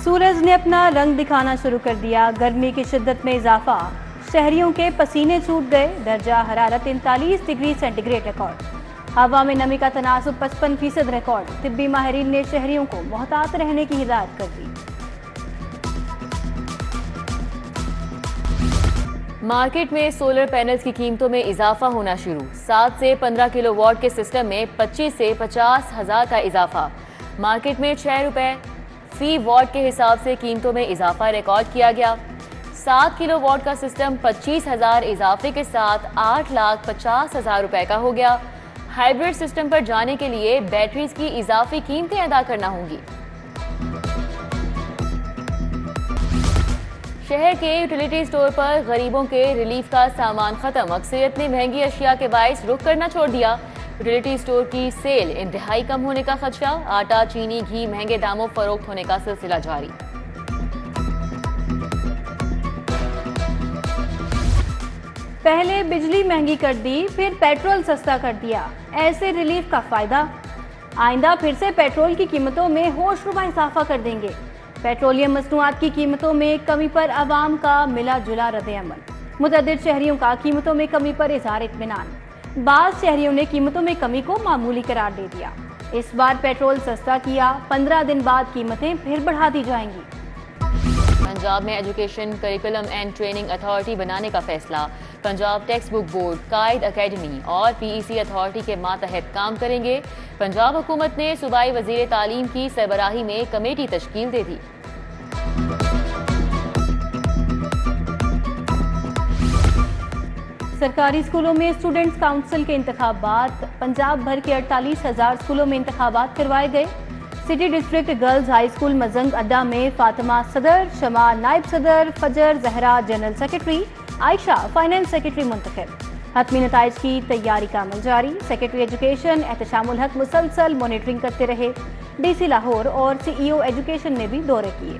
सूरज ने अपना रंग दिखाना शुरू कर दिया। गर्मी की शिद्दत में इजाफा, शहरियों के पसीने छूट गए। दर्जा हरारत 39 डिग्री सेंटीग्रेड रिकॉर्ड। हवा में नमी का तनासुब 55% रिकॉर्ड। तिब्बी माहिरीन ने शहरियों को मोहतात रहने की हिदायत कर दी। मार्केट में सोलर पैनल्स की कीमतों में इजाफा होना शुरू। 7 से 15 किलोवाट के सिस्टम में 25 से 50 हजार का इजाफा। मार्केट में 6 रुपए फी वॉट के हिसाब से कीमतों में इजाफा रिकॉर्ड किया गया। 7 किलोवाट का सिस्टम 25,000 इजाफे के साथ 8,50,000 रुपए का हो गया। हाइब्रिड सिस्टम पर जाने के लिए बैटरीज की इजाफी कीमतें अदा करना होंगी। शहर के यूटिलिटी स्टोर पर गरीबों के रिलीफ का सामान खत्म। अक्सरियत ने महंगी अशिया के बायस रुख करना छोड़ दिया। यूटिलिटी स्टोर की सेल इंतहाई कम होने का खदशा। आटा, चीनी, घी महंगे दामों फरोख्त होने का सिलसिला जारी। पहले बिजली महंगी कर दी, फिर पेट्रोल सस्ता कर दिया। ऐसे रिलीफ का फायदा? आइंदा फिर से पेट्रोल की कीमतों में होशरुबा इजाफा कर देंगे। पेट्रोलियम मसनूआत की कीमतों में कमी पर आवाम का मिला जुला रद्द-ए-अमल। मुतअद्दिद शहरियों का कीमतों में कमी पर इज़हार इत्मीनान। बाज़ शहरियों ने कीमतों में कमी को मामूली करार दे दिया। इस बार पेट्रोल सस्ता किया, 15 दिन बाद कीमतें फिर बढ़ा दी जाएंगी। पंजाब में education curriculum and training authority बनाने का फैसला। पंजाब टेक्स्ट बुक बोर्ड, कायद अकेडमी और पीईसी अथॉरिटी के मातहत काम करेंगे। पंजाब हुकूमत ने सूबाई वजीर तालीम की सरबराही में कमेटी तश्कील दे दी। सरकारी स्कूलों में स्टूडेंट्स काउंसिल के इंतखाबात। पंजाब भर के 48,000 स्कूलों में इंतखाबात करवाए गए। City district girls high school Mozang Adda में फातिमा सदर, शमा नायब सदर, Fajar Zahra general secretary, Ayesha finance secretary मुंतखब। हतमी नताइज की तैयारी का अमल जारी। सेक्रेटरी एजुकेशन एहतशामुल हक मुसलसल मॉनिटरिंग करते रहे। डीसी लाहौर और सीईओ एजुकेशन ने भी दौरे किए।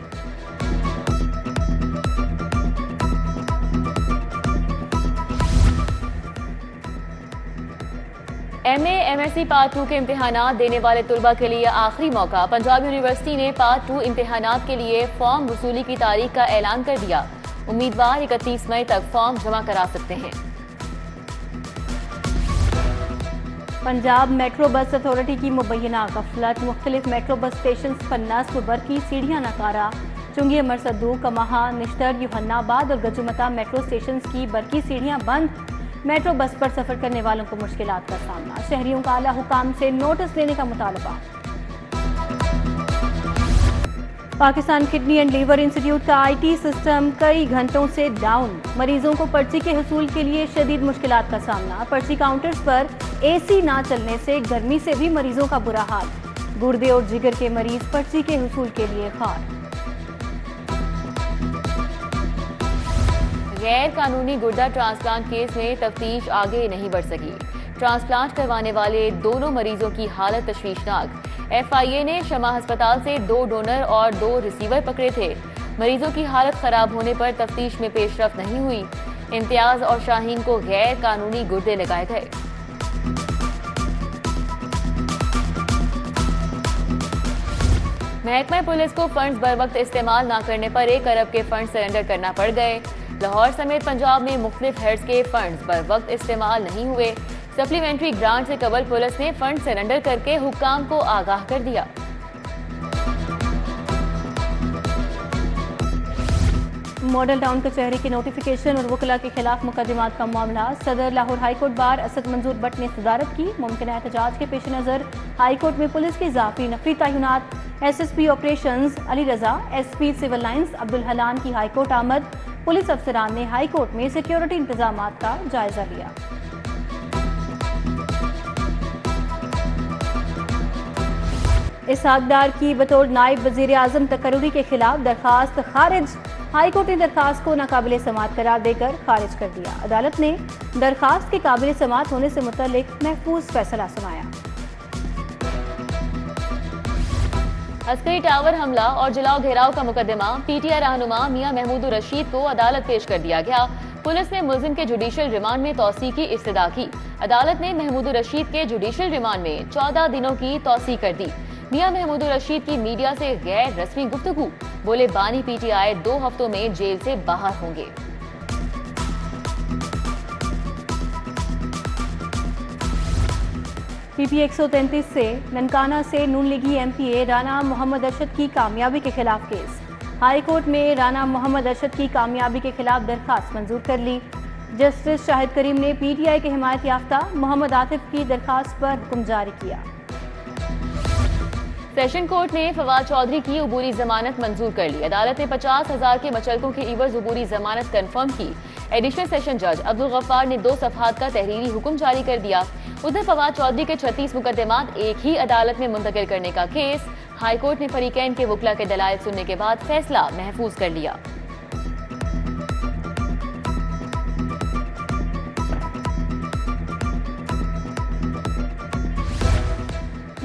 MA MSc पार्ट 2 के इम्तिहानात देने वाले तुलबा के लिए आखिरी मौका। पंजाब यूनिवर्सिटी ने पार्ट 2 इम्तिहानात के लिए फॉर्म वसूली की तारीख का ऐलान कर दिया। उम्मीदवार 31 मई तक फॉर्म जमा करा सकते हैं। पंजाब मेट्रो बस अथॉरिटी की मुबैना गफलत। मुख्तलिफ मेट्रो बस स्टेशन पर नस्ब बरकी सीढ़ियाँ नकारा। चुंगी मरसदू, कमाहा, निश्तर, यूहन्नाबाद और गजुमता मेट्रो स्टेशन की बरकी सीढ़ियाँ बंद। मेट्रो बस पर सफर करने वालों को मुश्किलात का सामना। शहरियों का आला हुकाम से नोटिस लेने का मुतालबा। Pakistan kidney and liver institute का IT सिस्टम कई घंटों से डाउन। मरीजों को पर्ची के हुसूल के लिए शदीद मुश्किलात का सामना। पर्ची काउंटर्स पर AC ना चलने से गर्मी से भी मरीजों का बुरा हाल। गुर्दे और जिगर के मरीज पर्ची के हुसूल के लिए खार। गैर कानूनी गुर्दा ट्रांसप्लांट केस में तफ्तीश आगे नहीं बढ़ सकी। ट्रांसप्लांट करवाने वाले दोनों मरीजों की हालत तशवीशनाक। FIA ने शमा अस्पताल से 2 डोनर और 2 रिसीवर पकड़े थे। मरीजों की हालत खराब होने पर तफ्तीश में पेशरफ्त नहीं हुई। इम्तियाज और शाहीन को गैर कानूनी गुर्दे लगाए गए। महकमा पुलिस को फंड्स बर वक्त इस्तेमाल न करने पर 1 अरब के फंड सरेंडर करना पड़ गए। लाहौर समेत पंजाब में मुख्तलिफ हेड्स के फंड्स बर वक्त इस्तेमाल नहीं हुए। सप्लीमेंट्री ग्रांट से कबल पुलिस ने फंड सरेंडर करके हुक्काम को आगाह कर दिया। मॉडल टाउन कचहरी की नोटिफिकेशन और वकला के खिलाफ मुकदमात का मामला। सदर लाहौर हाईकोर्ट बार असद मंजूर भट्ट ने सदारत की। मुमकिन एहतजाज के पेश नज़र हाईकोर्ट में पुलिस की इजाफी नफरी तैनात। SSP ऑपरेशंस अली रजा, SP सिविल लाइंस अब्दुल हलान की हाईकोर्ट आमद। पुलिस अफसरान ने हाईकोर्ट में सिक्योरिटी इंतजामात का जायजा लिया। इसहाकडार की बतौर नायब वजीर आजम तकर्रुरी के खिलाफ दरखास्त खारिज। हाईकोर्ट ने दरखास्त को नाकाबिले समात करार देकर खारिज कर दिया। अदालत ने दरखास्त के काबिले समात होने से मुतल्लिक महफूज फैसला सुनाया। अस्करी टावर हमला और जलाओ घेराव का मुकदमा। PTI रहनुमा मियां महमूद रशीद को अदालत पेश कर दिया गया। पुलिस ने मुलजिम के जुडिशल रिमांड में तौसी की इस्तदा की। अदालत ने महमूद रशीद के जुडिशल रिमांड में 14 दिनों की तौसी कर दी। मियां महमूद रशीद की मीडिया से गैर रस्मी गुफ्तगू। बोले बानी पीटीआई 2 हफ्तों में जेल से बाहर होंगे। पीपी 133 से ननकाना से नून लीगी एमपीए राना मोहम्मद अरशद की कामयाबी के खिलाफ केस। हाई कोर्ट में राना मोहम्मद अरशद की कामयाबी के खिलाफ दरखास्त मंजूर कर ली। जस्टिस शाहिद करीम ने पीटीआई के हिमायत याफ्ता मोहम्मद आतिफ की दरखास्त पर हुक्म जारी किया। सेशन कोर्ट ने फवाद चौधरी की उबूरी जमानत मंजूर कर ली। अदालत ने 50,000 के मचलकों के इवज उबूरी जमानत कंफर्म की। एडिशनल सेशन जज अब्दुल गफ्फार ने 2 सफहात का तहरीरी हुक्म जारी कर दिया। उधर फवाद चौधरी के 36 मुकदमात एक ही अदालत में मुंतकिल करने का केस हाईकोर्ट ने फरीकैन के वकला के दलाइल सुनने के बाद फैसला महफूज कर लिया।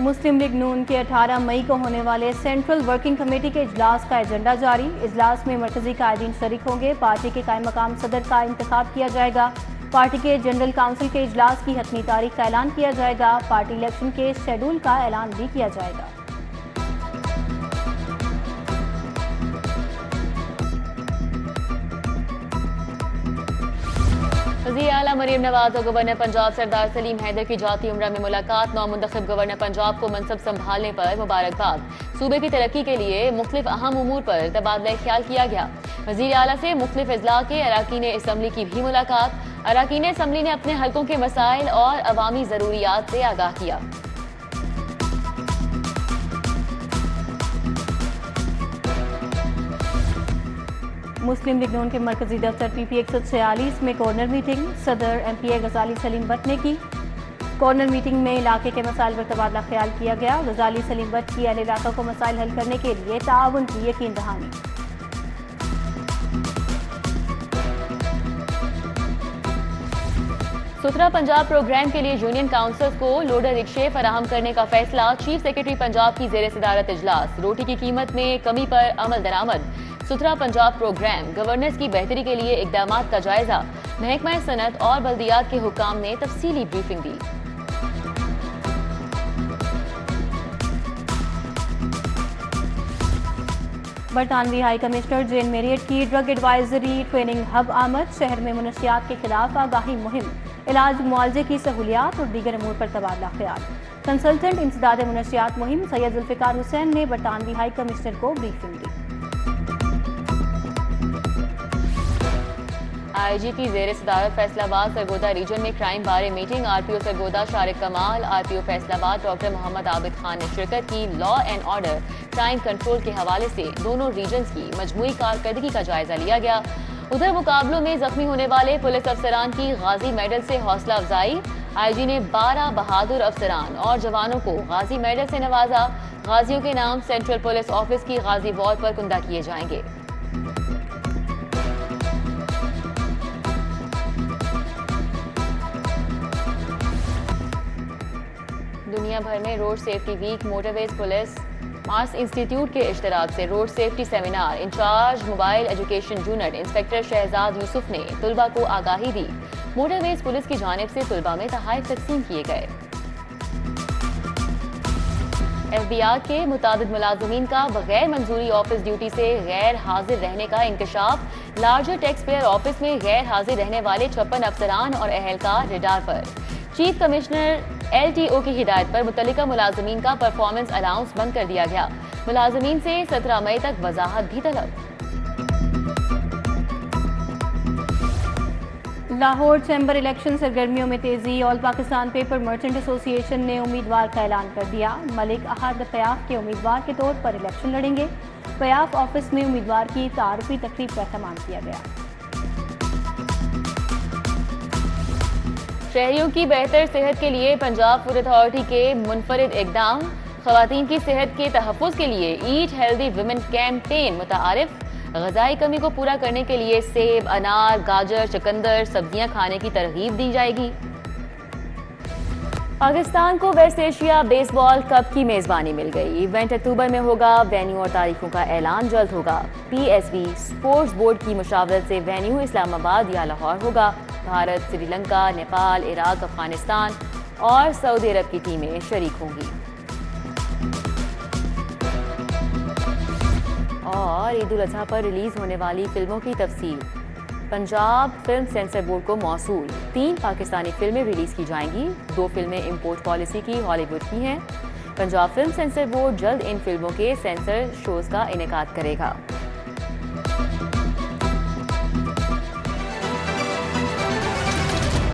मुस्लिम लीग नून के 18 मई को होने वाले सेंट्रल वर्किंग कमेटी के इजलास का एजेंडा जारी। इजलास में मरकजी कायदीन शरीक होंगे। पार्टी के कायम मकाम सदर का इंतखाब किया जाएगा। पार्टी के जनरल काउंसिल के इजलास की हतमी तारीख का ऐलान किया जाएगा। पार्टी इलेक्शन के शेड्यूल का ऐलान भी किया जाएगा। वज़ीर आला मरीम नवाज और गवर्नर पंजाब सरदार सलीम हैदर की जाती उम्रा में मुलाकात। नौमुंतखब गवर्नर पंजाब को मनसब संभालने पर मुबारकबाद। सूबे की तरक्की के लिए मुख्तलिफ अहम उमूर पर तबादला ख्याल किया गया। वज़ीर आला से मुख्तलिफ अजला के अराकीन असम्बली की भी मुलाकात। अराकीन असम्बली ने अपने हल्कों के मसाइल और अवामी ज़रूरियात से आगाह किया। मुस्लिम लीग नून के मरकजी दफ्तर पीपी 146 में कॉर्नर मीटिंग। सदर एमपीए गजाली सलीम भट्ट ने की। कॉर्नर मीटिंग में इलाके के मसाइल पर तबादला ख्याल किया गया। गजाली सलीम भट्ट की अहले इलाका को मसाइल हल करने के लिए ताउन की यकीन दहानी। सुथरा पंजाब प्रोग्राम के लिए यूनियन काउंसिल को लोडर रिक्शे फराहम करने का फैसला। चीफ सेक्रेटरी पंजाब की जेर सदारत इजलास। रोटी की कीमत में कमी पर अमल दरामद। सुथरा पंजाब प्रोग्राम गवर्नेंस की बेहतरी के लिए इकदामात का जायजा। महकमा सनत और बल्दियात के हुकाम ने तफसीली ब्रीफिंग दी। बरतानवी हाई कमिश्नर जेन मेरियट की ड्रग एडवाइजरी ट्रेनिंग हब आमद। शहर में मुनशियात के खिलाफ आगाही मुहिम। इलाज मुआवजे की सहूलियात और दीगर अमूर पर तबादला ख्याल। कंसल्टेंट इंसदाद मुनशियात मुहिम सैयद जुल्फिकार हुसैन ने बरतानवी हाई कमिश्नर को ब्रीफिंग दी। आईजी की जेर सदारत फैसलाबाद सरगोदा रीजन में क्राइम बारे मीटिंग। आरपीओ सरगोदा शारिक कमाल, आरपीओ फैसलाबाद डॉक्टर मोहम्मद आबिद खान ने शिरकत की। Law and order crime control के हवाले से दोनों रीजन्स की मजमूई कारकर्दगी का जायजा लिया गया। उधर मुकाबलों में जख्मी होने वाले पुलिस अफसरान की गाजी मेडल से हौसला अफजाई। आईजी ने 12 बहादुर अफसरान और जवानों को गाजी मेडल से नवाजा। गाजियों के नाम सेंट्रल पुलिस ऑफिस की गाजी वॉल पर कुंदा किए जाएंगे। दुनिया भर में road safety week motorways police Mars institute के इश्तराक से road safety seminar. In charge mobile education unit inspector Shahzad Yusuf ने तुलबा को आगाही दी। मोटरवेज पुलिस की जानिब से तुलबा में तोहफे तकसीम किए गए। FBI के मुताबिक मुलाजमीन का बगैर मंजूरी ऑफिस ड्यूटी से गैर हाजिर रहने का इंकशाफ। लार्जर टैक्स पेयर ऑफिस में गैर हाजिर रहने वाले 56 अफसरान और अहलकार रिडार पर। चीफ कमिश्नर LTO की हिदायत पर मुतल्लिका मुलाजमीन का परफॉर्मेंस अलाउंस बंद कर दिया गया। मुलाजमीन से 17 मई तक वजाहत भी तलब। लाहौर चैम्बर इलेक्शन सरगर्मियों में तेजी। All Pakistan paper merchant association ने उम्मीदवार का ऐलान कर दिया। मलिक अहद फयाफ के उम्मीदवार के तौर पर इलेक्शन लड़ेंगे। फयाफ ऑफिस में उम्मीदवार की तारुफी तकरीब का एहतमाम किया गया। शहरियों की बेहतर सेहत के लिए पंजाब फूड अथॉरिटी के मुनफरिद इकदाम। खवातीन की सेहत के तहफ़्फ़ुज़ के लिए ईट हेल्दी वुमेन कैंपेन मुतारिफ। ग़िज़ाई कमी को पूरा करने के लिए सेब, अनार, गाजर, चुकंदर, सब्जियां खाने की तरगीब दी जाएगी। पाकिस्तान को वेस्ट एशिया बेसबॉल कप की मेज़बानी मिल गई। इवेंट अक्टूबर में होगा। वेन्यू और तारीखों का ऐलान जल्द होगा। PSB स्पोर्ट्स बोर्ड की मुशावरत से वेन्यू इस्लामाबाद या लाहौर होगा। भारत, श्रीलंका, नेपाल, इराक, अफगानिस्तान और सऊदी अरब की टीमें शरीक होंगी। और ईद उल अजहा पर रिलीज होने वाली फिल्मों की तफसील। पंजाब फिल्म सेंसर बोर्ड को मौसूल 3 पाकिस्तानी फिल्में रिलीज की जाएंगी। 2 फिल्में इंपोर्ट पॉलिसी की हॉलीवुड की हैं। पंजाब फिल्म सेंसर बोर्ड जल्द इन फिल्मों के सेंसर शोज का इनेकाद करेगा।